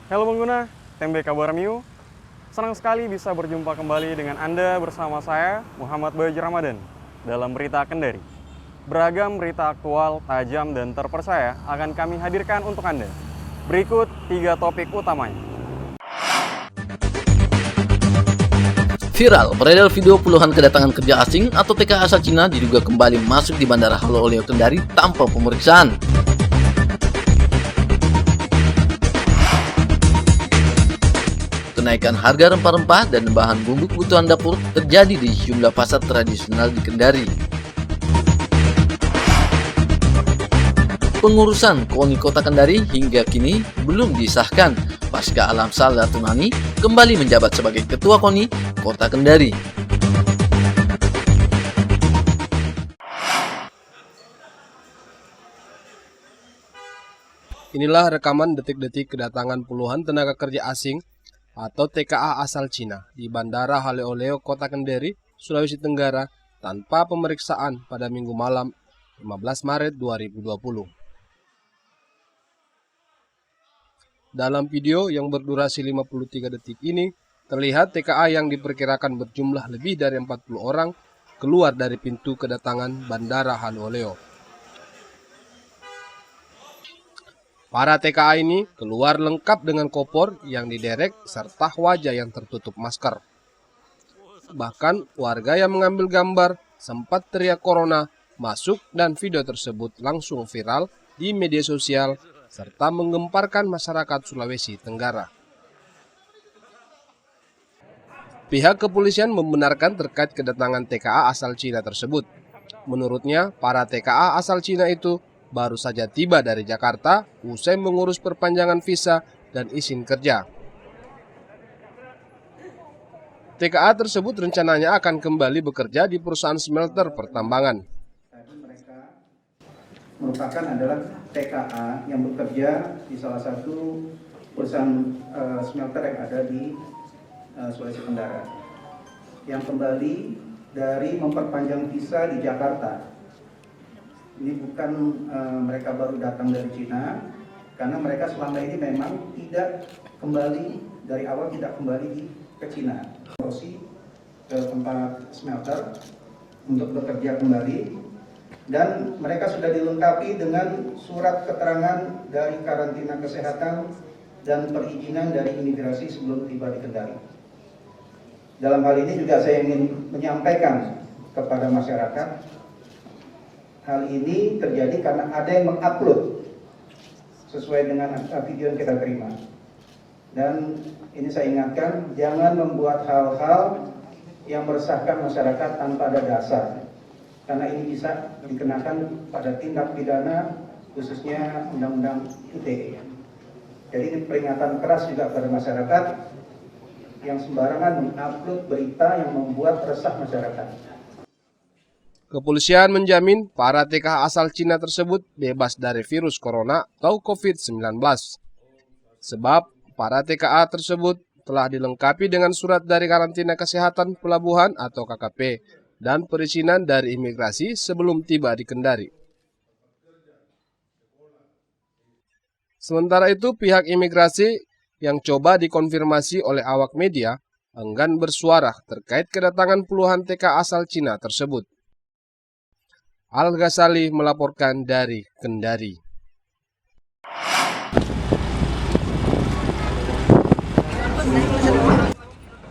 Halo pengguna TMB Kabar Miu, senang sekali bisa berjumpa kembali dengan Anda bersama saya, Muhammad Bayu Ramadan, dalam Berita Kendari. Beragam berita aktual, tajam, dan terpercaya akan kami hadirkan untuk Anda. Berikut 3 topik utamanya. Viral, beredar video puluhan kedatangan kerja asing atau TKA asal Cina diduga kembali masuk di Bandara Haleo Oleo Kendari tanpa pemeriksaan. Kenaikan harga rempah-rempah dan bahan bumbu kebutuhan dapur terjadi di sejumlah pasar tradisional di Kendari. Pengurusan KONI Kota Kendari hingga kini belum disahkan pasca Alam Saleh Tunani kembali menjabat sebagai Ketua KONI Kota Kendari. Inilah rekaman detik-detik kedatangan puluhan tenaga kerja asing atau TKA asal Cina di Bandara Haleo Oleo Kota Kendari, Sulawesi Tenggara tanpa pemeriksaan pada Minggu malam 15 Maret 2020. Dalam video yang berdurasi 53 detik ini, terlihat TKA yang diperkirakan berjumlah lebih dari 40 orang keluar dari pintu kedatangan Bandara Haleo Oleo. Para TKA ini keluar lengkap dengan kopor yang diderek serta wajah yang tertutup masker. Bahkan warga yang mengambil gambar sempat teriak corona masuk dan video tersebut langsung viral di media sosial serta menggemparkan masyarakat Sulawesi Tenggara. Pihak kepolisian membenarkan terkait kedatangan TKA asal Cina tersebut. Menurutnya, para TKA asal Cina itu baru saja tiba dari Jakarta usai mengurus perpanjangan visa dan izin kerja. TKA tersebut rencananya akan kembali bekerja di perusahaan smelter pertambangan. Merupakan adalah TKA yang bekerja di salah satu perusahaan smelter yang ada di Sulawesi Tenggara, yang kembali dari memperpanjang visa di Jakarta. Ini bukan mereka baru datang dari Cina, karena mereka selama ini memang tidak kembali, dari awal tidak kembali ke Cina. Ke tempat smelter untuk bekerja kembali, dan mereka sudah dilengkapi dengan surat keterangan dari karantina kesehatan dan perizinan dari imigrasi sebelum tiba di Kendari. Dalam hal ini juga saya ingin menyampaikan kepada masyarakat, hal ini terjadi karena ada yang mengupload sesuai dengan video yang kita terima. Dan ini saya ingatkan, jangan membuat hal-hal yang meresahkan masyarakat tanpa ada dasar. Karena ini bisa dikenakan pada tindak pidana, khususnya Undang-Undang ITE. Jadi ini peringatan keras juga kepada masyarakat yang sembarangan mengupload berita yang membuat resah masyarakat. Kepolisian menjamin para TKA asal Cina tersebut bebas dari virus corona atau COVID-19. Sebab para TKA tersebut telah dilengkapi dengan surat dari karantina kesehatan pelabuhan atau KKP dan perizinan dari imigrasi sebelum tiba di Kendari. Sementara itu, pihak imigrasi yang coba dikonfirmasi oleh awak media enggan bersuara terkait kedatangan puluhan TKA asal Cina tersebut. Al-Ghazali melaporkan dari Kendari.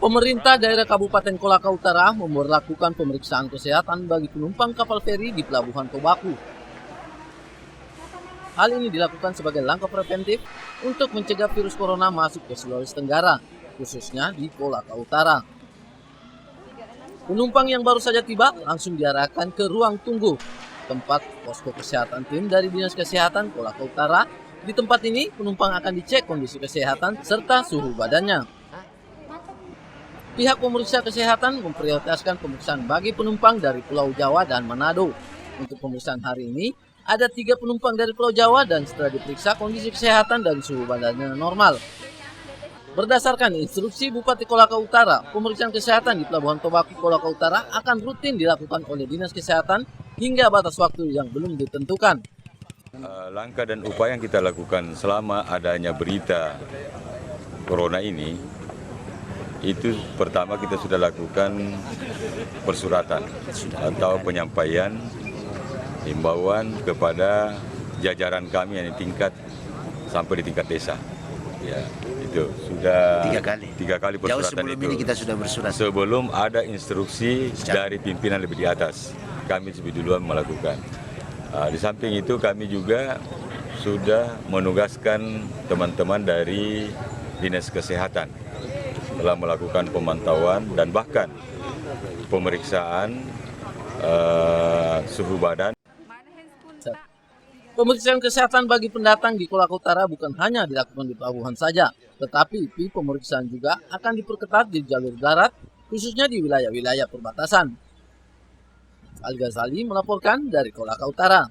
Pemerintah daerah Kabupaten Kolaka Utara memberlakukan pemeriksaan kesehatan bagi penumpang kapal feri di Pelabuhan Tobaku. Hal ini dilakukan sebagai langkah preventif untuk mencegah virus corona masuk ke Sulawesi Tenggara, khususnya di Kolaka Utara. Penumpang yang baru saja tiba langsung diarahkan ke ruang tunggu, tempat posko kesehatan tim dari Dinas Kesehatan Kolaka Utara. Di tempat ini, penumpang akan dicek kondisi kesehatan serta suhu badannya. Pihak pemeriksa kesehatan memprioritaskan pemeriksaan bagi penumpang dari Pulau Jawa dan Manado. Untuk pemeriksaan hari ini, ada 3 penumpang dari Pulau Jawa dan setelah diperiksa kondisi kesehatan dan suhu badannya normal. Berdasarkan instruksi Bupati Kolaka Utara, pemeriksaan kesehatan di Pelabuhan Tobaku Kolaka Utara akan rutin dilakukan oleh Dinas Kesehatan hingga batas waktu yang belum ditentukan. Langkah dan upaya yang kita lakukan selama adanya berita corona ini, itu pertama kita sudah lakukan persuratan atau penyampaian himbauan kepada jajaran kami yang di tingkat sampai di tingkat desa. Ya, itu sudah tiga kali persuratan. Jauh sebelum itu. Ini kita sudah bersurat. Sebelum ada instruksi dari pimpinan lebih di atas, kami lebih duluan melakukan. Di samping itu kami juga sudah menugaskan teman-teman dari Dinas Kesehatan telah melakukan pemantauan dan bahkan pemeriksaan suhu badan. Pemeriksaan kesehatan bagi pendatang di Kolaka Utara bukan hanya dilakukan di pelabuhan saja, tetapi pemeriksaan juga akan diperketat di jalur darat, khususnya di wilayah-wilayah perbatasan. Al-Ghazali melaporkan dari Kolaka Utara.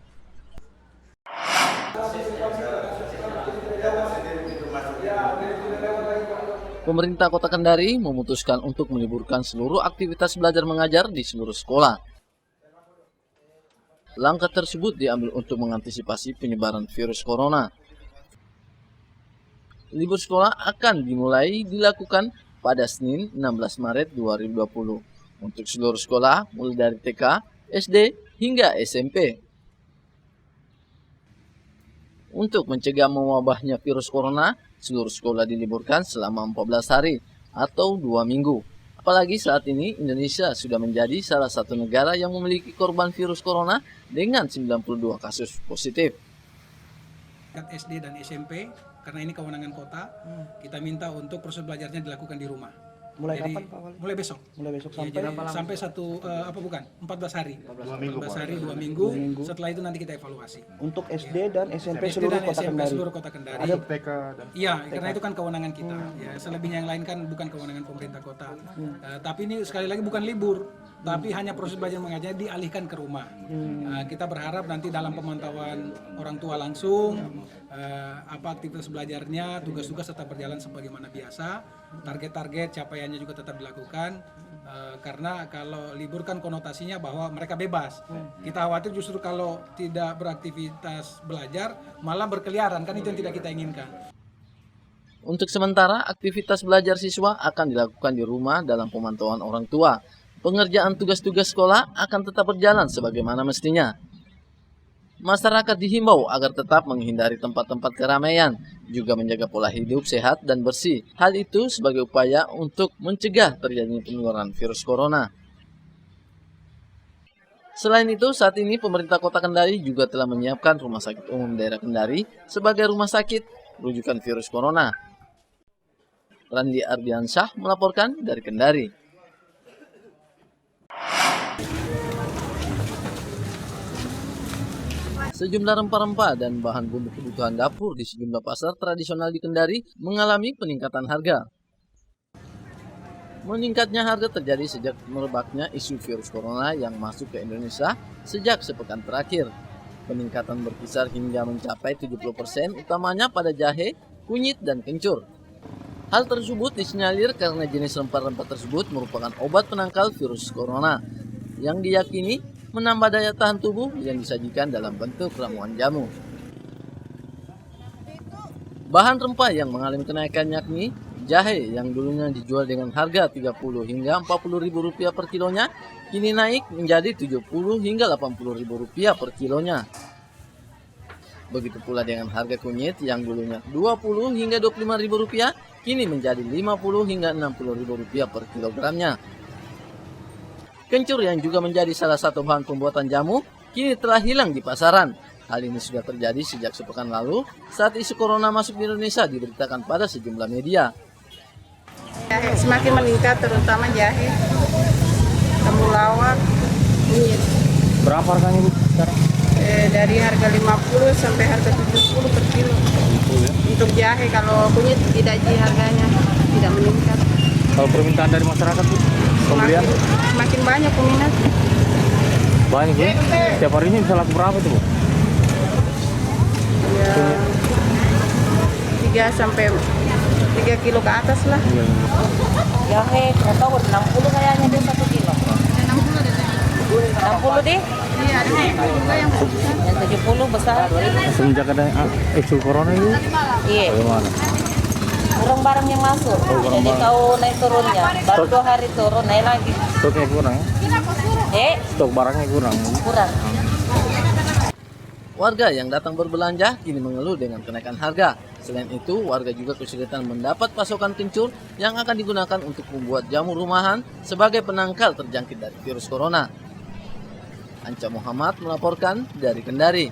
Pemerintah Kota Kendari memutuskan untuk meliburkan seluruh aktivitas belajar mengajar di seluruh sekolah. Langkah tersebut diambil untuk mengantisipasi penyebaran virus corona. Libur sekolah akan dimulai dilakukan pada Senin 16 Maret 2020 untuk seluruh sekolah mulai dari TK, SD, hingga SMP. Untuk mencegah mewabahnya virus corona, seluruh sekolah diliburkan selama 14 hari atau 2 minggu. Apalagi saat ini Indonesia sudah menjadi salah satu negara yang memiliki korban virus corona dengan 92 kasus positif. SD dan SMP, karena ini kewenangan kota, kita minta untuk proses belajarnya dilakukan di rumah. Mulai Jadi, kapan Pak Wali? Mulai besok. Mulai besok sampai sampai satu 14 hari. 14 hari 2 minggu. minggu. Setelah itu nanti kita evaluasi. Untuk SD dan SMP seluruh Kota Kendari. Ada TK dan iya, karena itu kan kewenangan kita. Ya, selebihnya yang lain kan bukan kewenangan pemerintah kota. Tapi ini sekali lagi bukan libur, tapi hanya proses belajar mengajarnya dialihkan ke rumah. Kita berharap nanti dalam pemantauan orang tua langsung, aktivitas belajarnya, tugas-tugas tetap berjalan sebagaimana biasa. Target-target capaiannya juga tetap dilakukan, karena kalau libur kan konotasinya bahwa mereka bebas. Kita khawatir justru kalau tidak beraktivitas belajar malah berkeliaran, kan itu yang tidak kita inginkan. Untuk sementara, aktivitas belajar siswa akan dilakukan di rumah dalam pemantauan orang tua. Pengerjaan tugas-tugas sekolah akan tetap berjalan sebagaimana mestinya. Masyarakat dihimbau agar tetap menghindari tempat-tempat keramaian, juga menjaga pola hidup sehat dan bersih. Hal itu sebagai upaya untuk mencegah terjadinya penularan virus corona. Selain itu, saat ini pemerintah Kota Kendari juga telah menyiapkan Rumah Sakit Umum Daerah Kendari sebagai rumah sakit rujukan virus corona. Randi Ardiansyah melaporkan dari Kendari. Sejumlah rempah-rempah dan bahan bumbu kebutuhan dapur di sejumlah pasar tradisional di Kendari mengalami peningkatan harga. Meningkatnya harga terjadi sejak merebaknya isu virus corona yang masuk ke Indonesia sejak sepekan terakhir. Peningkatan berkisar hingga mencapai 70%, utamanya pada jahe, kunyit, dan kencur. Hal tersebut disinyalir karena jenis rempah-rempah tersebut merupakan obat penangkal virus corona yang diyakini menambah daya tahan tubuh yang disajikan dalam bentuk ramuan jamu. Bahan rempah yang mengalami kenaikan yakni jahe yang dulunya dijual dengan harga 30 hingga 40 ribu rupiah per kilonya, kini naik menjadi 70 hingga 80 ribu rupiah per kilonya. Begitu pula dengan harga kunyit yang dulunya 20 hingga 25 ribu rupiah, kini menjadi 50 hingga 60 ribu rupiah per kilogramnya. Kencur yang juga menjadi salah satu bahan pembuatan jamu kini telah hilang di pasaran. Hal ini sudah terjadi sejak sepekan lalu saat isu corona masuk di Indonesia diberitakan pada sejumlah media. Jahe semakin meningkat, terutama jahe, temulawak, kunyit. Berapa harganya Bu sekarang? Dari harga 50 sampai harga 70 per kilo. Untuk jahe, kalau kunyit tidak harganya tidak meningkat. Kalau permintaan dari masyarakat Bu? Semakin banyak peminat. Banyak Bu? Setiap harinya bisa laku berapa tuh Bu? Ya, 3 sampai 3 kilo ke atas lah. Jahe, nggak tahu 60 kayaknya deh 1 kilo. 60 deh? Iya, ada juga yang besar. Yang 70 besar. Semenjak ada isu corona itu? Iya. Bagaimana? kurang barang yang masuk. Jadi kau naik turunnya, baru 2 hari turun naik lagi. Stoknya kurang. Stok barangnya kurang. Kurang. Warga yang datang berbelanja kini mengeluh dengan kenaikan harga. Selain itu, warga juga kesulitan mendapat pasokan kencur yang akan digunakan untuk membuat jamu rumahan sebagai penangkal terjangkit dari virus corona. Anca Muhammad melaporkan dari Kendari.